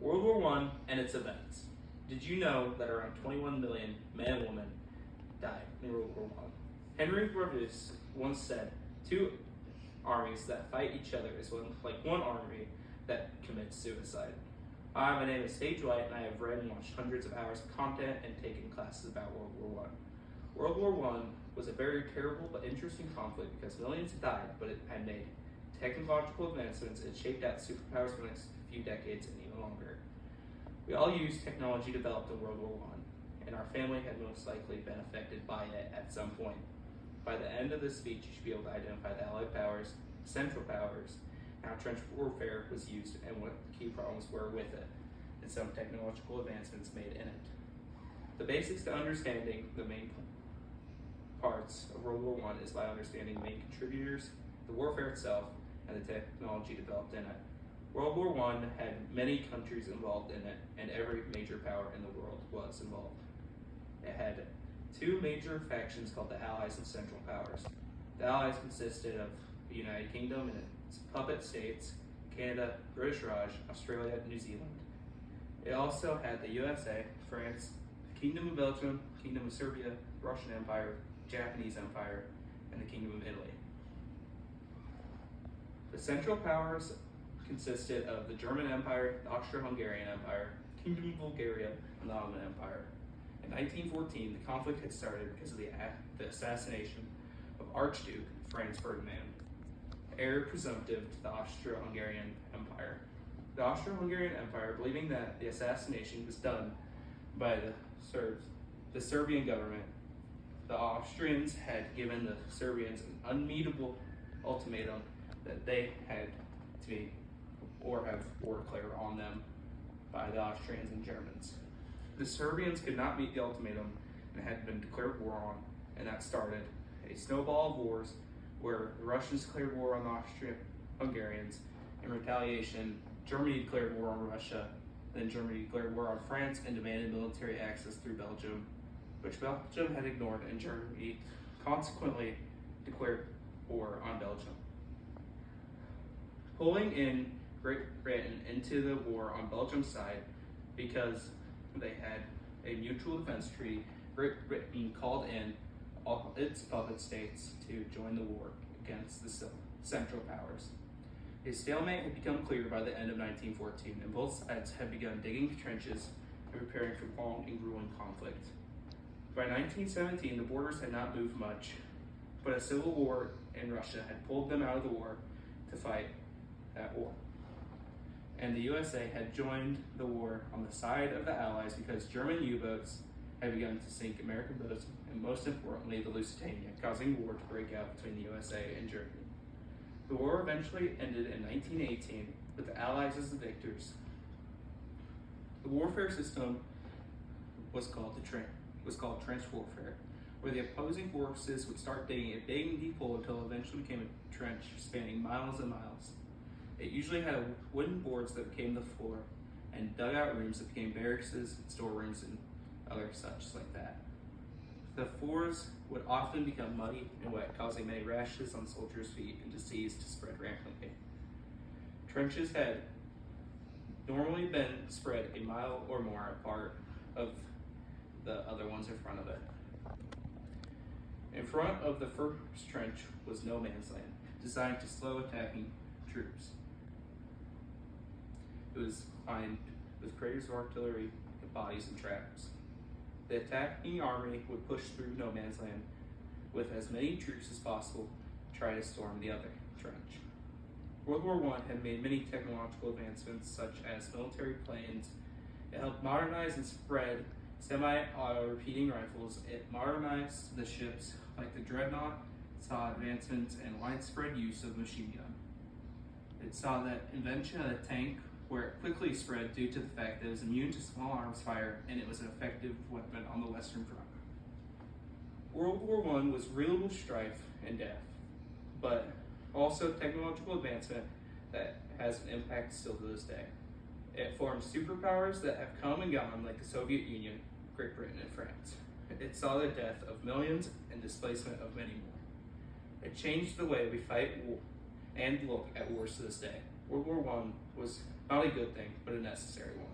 World War I and its events. Did you know that around 21 million men and women died in World War I? Henry Brevis once said, two armies that fight each other is like one army that commits suicide. Hi, my name is Sage White, and I have read and watched hundreds of hours of content and taken classes about World War I. World War I was a very terrible but interesting conflict because millions died, but it had made technological advancements and shaped out superpowers for the next few decades and even longer. We all used technology developed in World War I, and our family had most likely been affected by it at some point. By the end of this speech, you should be able to identify the Allied powers, Central powers, how trench warfare was used, and what the key problems were with it, and some technological advancements made in it. The basics to understanding the main parts of World War I is by understanding the main contributors, the warfare itself, and the technology developed in it. World War I had many countries involved in it, and every major power in the world was involved. It had two major factions called the Allies and Central Powers. The Allies consisted of the United Kingdom and its puppet states, Canada, British Raj, Australia, and New Zealand. It also had the USA, France, the Kingdom of Belgium, Kingdom of Serbia, Russian Empire, Japanese Empire, and the Kingdom of Italy. The Central Powers consisted of the German Empire, the Austro-Hungarian Empire, Kingdom of Bulgaria, and the Ottoman Empire. In 1914, the conflict had started because of the assassination of Archduke Franz Ferdinand, heir presumptive to the Austro-Hungarian Empire. The Austro-Hungarian Empire, believing that the assassination was done by the Serbian government, the Austrians had given the Serbians an unmeetable ultimatum that they had to be or have war declared on them by the Austrians and Germans. The Serbians could not meet the ultimatum and had been declared war on, and that started a snowball of wars where the Russians declared war on the Austro-Hungarians. In retaliation, Germany declared war on Russia, then Germany declared war on France and demanded military access through Belgium, which Belgium had ignored, and Germany consequently declared war on Belgium. Pulling in Great Britain into the war on Belgium's side because they had a mutual defense treaty, Great Britain called in all its puppet states to join the war against the Central Powers. A stalemate had become clear by the end of 1914, and both sides had begun digging trenches and preparing for long and grueling conflict. By 1917, the borders had not moved much, but a civil war in Russia had pulled them out of the war to fight that war. And the USA had joined the war on the side of the Allies because German U-boats had begun to sink American boats, and most importantly, the Lusitania, causing war to break out between the USA and Germany. The war eventually ended in 1918 with the Allies as the victors. The warfare system was called trench warfare, where the opposing forces would start digging a big and deep hole until it eventually became a trench spanning miles and miles. It usually had wooden boards that became the floor and dugout rooms that became barracks and storerooms and other such like that. The floors would often become muddy and wet, causing many rashes on soldiers' feet and disease to spread rampantly. Trenches had normally been spread a mile or more apart of the other ones in front of it. In front of the first trench was no man's land, designed to slow attacking troops. It was lined with craters of artillery, bodies, and traps. The attacking army would push through no man's land with as many troops as possible to try to storm the other trench. World War I had made many technological advancements such as military planes. It helped modernize and spread semi-auto repeating rifles. It modernized the ships like the Dreadnought, saw advancements and widespread use of machine gun. It saw the invention of the tank, where it quickly spread due to the fact that it was immune to small arms fire and it was an effective weapon on the Western Front. World War I was real strife and death, but also technological advancement that has an impact still to this day. It formed superpowers that have come and gone like the Soviet Union, Great Britain, and France. It saw the death of millions and displacement of many more. It changed the way we fight war and look at wars to this day. World War I was Not a good thing, but a necessary one.